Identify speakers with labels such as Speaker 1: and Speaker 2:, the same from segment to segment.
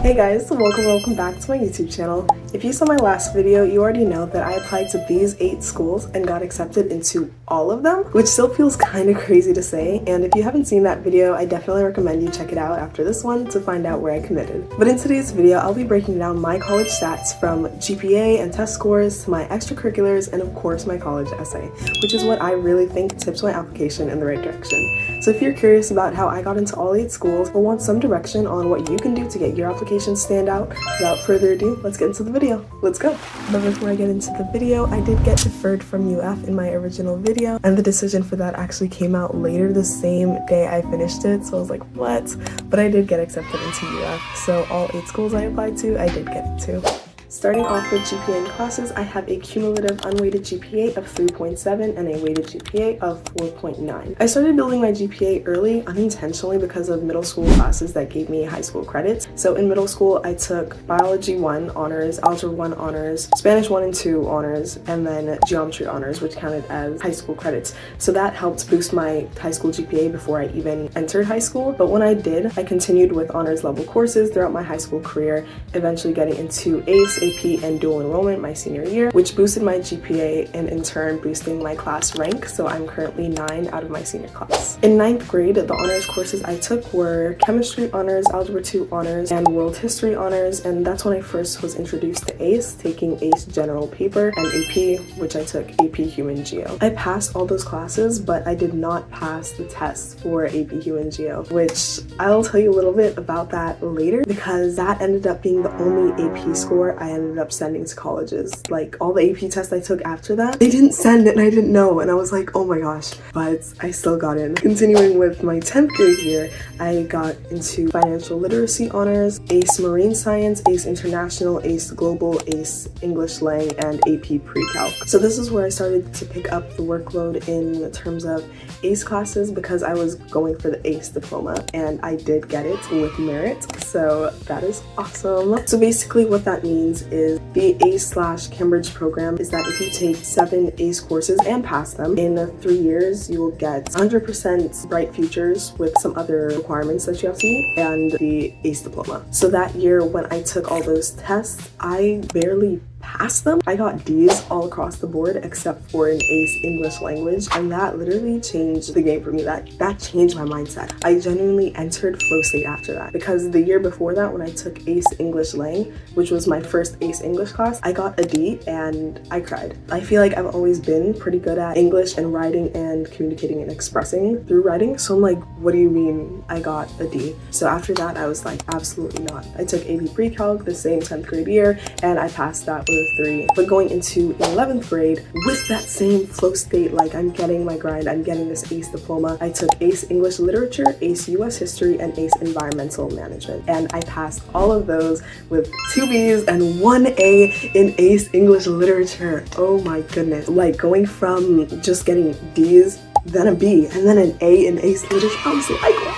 Speaker 1: Hey guys, welcome back to my YouTube channel. If you saw my last video, you already know that I applied to these 8 schools and got accepted into all of them, which still feels kind of crazy to say, and if you haven't seen that video, I definitely recommend you check it out after this one to find out where I committed. But in today's video, I'll be breaking down my college stats from GPA and test scores to my extracurriculars and of course my college essay, which is what I really think tips my application in the right direction. So if you're curious about how I got into all 8 schools or want some direction on what you can do to get your application stand out, without further ado, let's get into the video. Let's go. But before I get into the video, I did get deferred from UF in my original video, and the decision for that actually came out later the same day I finished it, so I was like, what? But I did get accepted into UF, so all 8 schools I applied to, I did get into. Starting off with GPA and classes, I have a cumulative unweighted GPA of 3.7 and a weighted GPA of 4.9. I started building my GPA early unintentionally because of middle school classes that gave me high school credits. So in middle school, I took Biology 1 honors, Algebra 1 honors, Spanish 1 and 2 honors, and then Geometry honors, which counted as high school credits. So that helped boost my high school GPA before I even entered high school. But when I did, I continued with honors level courses throughout my high school career, eventually getting into AICE, AP, and dual enrollment my senior year, which boosted my GPA and in turn boosting my class rank, so I'm currently 9 out of my senior class. In 9th grade, the honors courses I took were Chemistry honors, Algebra 2 honors, and World History honors, and that's when I first was introduced to AICE, taking AICE General Paper, and AP, which I took AP Human Geo. I passed all those classes, but I did not pass the test for AP Human Geo, which I'll tell you a little bit about that later, because that ended up being the only AP score I ended up sending to colleges. Like, all the AP tests I took after that, they didn't send it and I didn't know, and I was like, oh my gosh, but I still got in. Continuing with my 10th grade year, I got into Financial Literacy honors, AICE Marine Science, AICE International, AICE Global, AICE English Lang, and AP Pre-Calc. So this is where I started to pick up the workload in terms of AICE classes, because I was going for the AICE diploma and I did get it with merit, so that is awesome. So basically what that means is the AICE/Cambridge program is that if you take 7 AICE courses and pass them in 3 years, you will get 100% bright futures with some other requirements that you have to meet and the AICE diploma. So that year when I took all those tests, I barely passed them. I got D's all across the board except for an AICE English language, and that literally changed the game for me. That changed my mindset. I genuinely entered flow state after that, because the year before that when I took AICE English Lang, which was my first AICE English class, I got a D and I cried. I feel like I've always been pretty good at English and writing and communicating and expressing through writing, so I'm like, what do you mean I got a D? So after that I was like, absolutely not. I took AP Pre-Calc the same 10th grade year and I passed that with a 3. But going into 11th grade with that same flow state, like I'm getting my grind, I'm getting this AICE diploma, I took AICE English Literature, AICE US History, and AICE Environmental Management, and I passed all of those with 2 B's and 1 A in AICE English Literature. Oh my goodness, like going from just getting D's, then a B, and then an A in AICE Literature, I was like,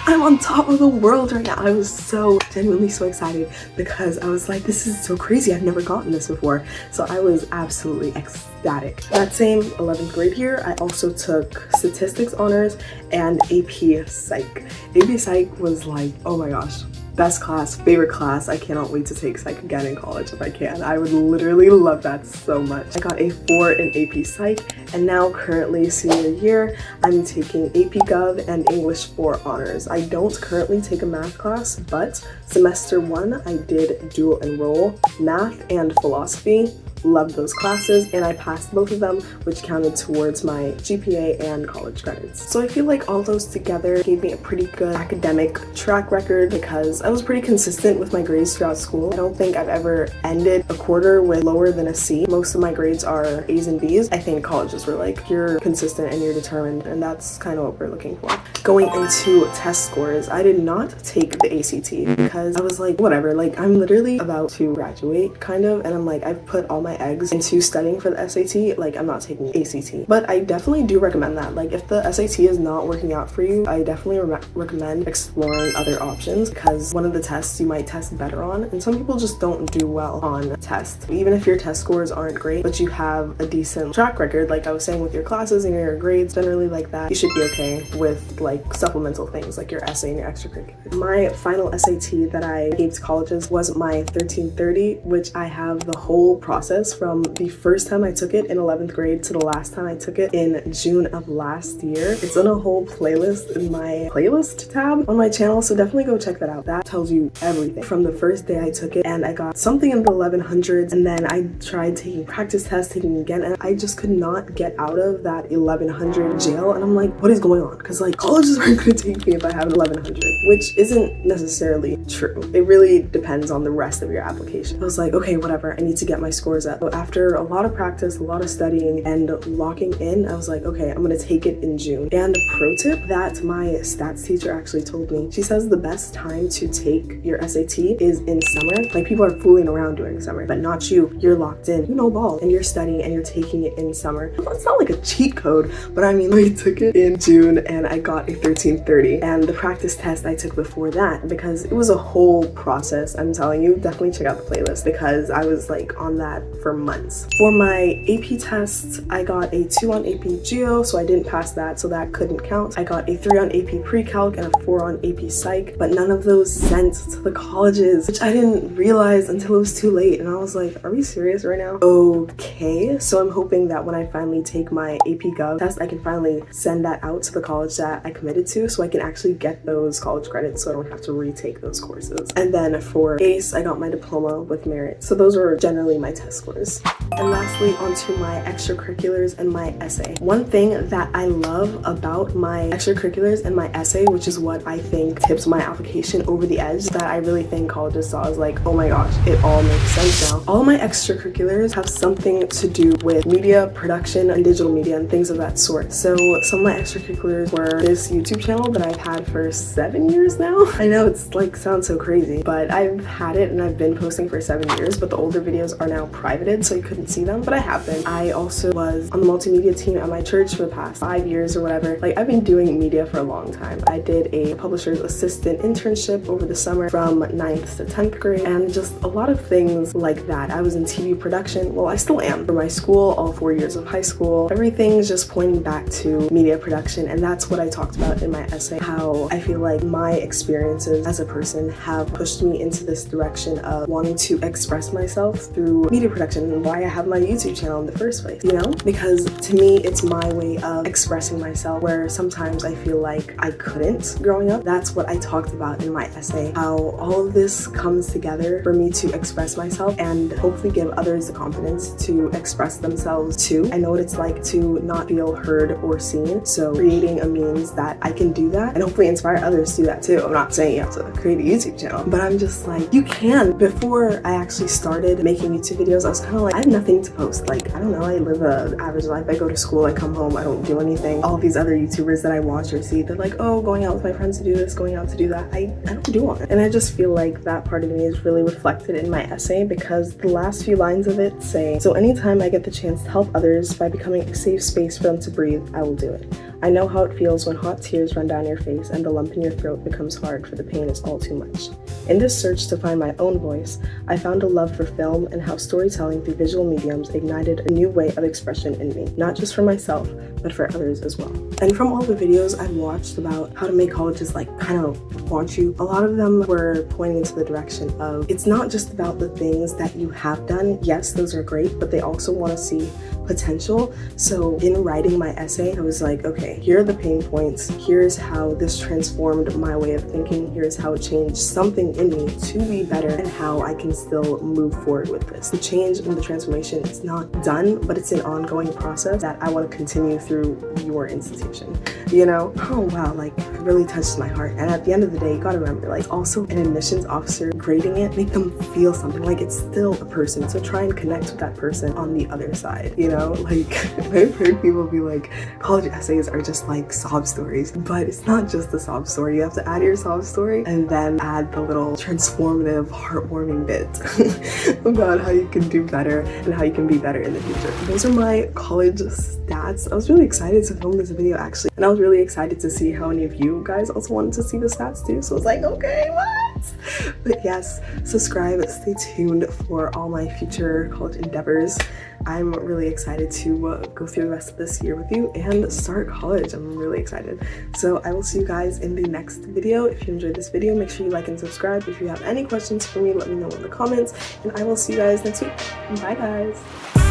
Speaker 1: I'm on top of the world right now. I was so genuinely so excited because I was like, this is so crazy. I've never gotten this before. So I was absolutely ecstatic. That same 11th grade year, I also took Statistics honors and AP Psych. AP Psych was like, oh my gosh, best class, favorite class. I cannot wait to take Psych again in college if I can. I would literally love that so much. I got a 4 in AP Psych, and now currently senior year, I'm taking AP Gov and English 4 honors. I don't currently take a math class, but semester 1 I did dual enroll math and philosophy. Loved those classes and I passed both of them, which counted towards my GPA and college credits. So I feel like all those together gave me a pretty good academic track record because I was pretty consistent with my grades throughout school. I don't think I've ever ended a quarter with lower than a C. Most of my grades are A's and B's. I think colleges were like, you're consistent and you're determined, and that's kind of what we're looking for. Going into test scores, I did not take the ACT because I was like, whatever, like I'm literally about to graduate kind of, and I'm like, I've put all my my eggs into studying for the SAT, like I'm not taking ACT. But I definitely do recommend that. Like if the SAT is not working out for you, I definitely recommend exploring other options, because one of the tests you might test better on, and some people just don't do well on tests. Even if your test scores aren't great, but you have a decent track record, like I was saying, with your classes and your grades generally like that, you should be okay with like supplemental things like your essay and your extracurriculars. My final SAT that I gave to colleges was my 1330, which I have the whole process from the first time I took it in 11th grade to the last time I took it in June of last year. It's in a whole playlist in my playlist tab on my channel, so definitely go check that out. That tells you everything from the first day I took it, and I got something in the 1100s, and then I tried taking practice tests, taking again, and I just could not get out of that 1100 jail. And I'm like, what is going on? Because like colleges aren't going to take me if I have an 1100, which isn't necessarily true. It really depends on the rest of your application. I was like, okay, whatever, I need to get my scores up. So after a lot of practice, a lot of studying and locking in, I was like, okay, I'm gonna take it in June. And pro tip that my stats teacher actually told me, she says the best time to take your SAT is in summer. Like people are fooling around during summer, but not you. You're locked in, you know ball, and you're studying and you're taking it in summer. It's not like a cheat code, but I mean, I took it in June and I got a 1330, and the practice test I took before that, because it was a whole process. I'm telling you, definitely check out the playlist, because I was like on that for months. For my AP tests, I got a 2 on AP Geo, so I didn't pass that, so that couldn't count. I got a 3 on AP Pre-Calc and a 4 on AP Psych, but none of those sent to the colleges, which I didn't realize until it was too late. And I was like, are we serious right now? Okay, so I'm hoping that when I finally take my AP Gov test, I can finally send that out to the college that I committed to, so I can actually get those college credits so I don't have to retake those courses. And then for AICE, I got my diploma with merit. So those were generally my test scores. And lastly, onto my extracurriculars and my essay. One thing that I love about my extracurriculars and my essay, which is what I think tips my application over the edge, that I really think colleges saw, is like, oh my gosh, it all makes sense now. All my extracurriculars have something to do with media production and digital media and things of that sort. So some of my extracurriculars were this YouTube channel that I've had for 7 years now. I know it's like sounds so crazy, but I've had it and I've been posting for 7 years, but the older videos are now privated, so you couldn't see them, but I have been. I also was on the multimedia team at my church for the past 5 years or whatever. Like I've been doing media for a long time. I did a publisher's assistant internship over the summer from 9th to 10th grade, and just a lot of things like that. I was in TV production. Well, I still am for my school, all 4 years of high school. Everything's just pointing back to media production, and that's what I talked about in my essay, how I feel like my experiences as a person have pushed me into this direction of wanting to express myself through media production, and why I have my YouTube channel in the first place, you know? Because to me, it's my way of expressing myself, where sometimes I feel like I couldn't growing up. That's what I talked about in my essay, how all of this comes together for me to express myself and hopefully give others the confidence to express themselves too. I know what it's like to not feel heard or seen, so creating a means that I can do that and hopefully inspire others to do that too. I'm not saying you have to create a YouTube channel, but I'm just like, you can. Before I actually started making YouTube videos, I was kind of like, I have nothing to post. Like, I don't know, I live an average life. I go to school, I come home, I don't do anything. All these other YouTubers that I watch or see, they're like, oh, going out with my friends to do this, going out to do that. I don't do it. And I just feel like that part of me is really reflected in my essay, because the last few lines of it say, so anytime I get the chance to help others by becoming a safe space for them to breathe, I will do it. I know how it feels when hot tears run down your face and the lump in your throat becomes hard, for the pain is all too much. In this search to find my own voice, I found a love for film and how storytelling through visual mediums ignited a new way of expression in me, not just for myself, but for others as well. And from all the videos I've watched about how to make colleges like kind of want you, a lot of them were pointing into the direction of, it's not just about the things that you have done. Yes, those are great, but they also want to see potential. So in writing my essay, I was like, okay, here are the pain points. Here's how this transformed my way of thinking. Here's how it changed something in me to be better, and how I can still move forward with this. The change and the transformation is not done, but it's an ongoing process that I want to continue through your institution, you know? Oh wow, like it really touched my heart. And at the end of the day, you gotta remember, like also an admissions officer grading it, make them feel something, like it's still a person. So try and connect with that person on the other side, you know? Like I've heard people be like, college essays are just like sob stories. But it's not just the sob story. You have to add your sob story and then add the little transformative, heartwarming bit about how you can do better and how you can be better in the future. Those are my college stats. I was really excited to film this video actually, and I was really excited to see how many of you guys also wanted to see the stats too. So I was like, okay, what? But yes, subscribe, stay tuned for all my future college endeavors. I'm really excited to go through the rest of this year with you and start college. I'm really excited. So I will see you guys in the next video. If you enjoyed this video, make sure you like and subscribe. If you have any questions for me, let me know in the comments, and I will see you guys next week. Bye guys.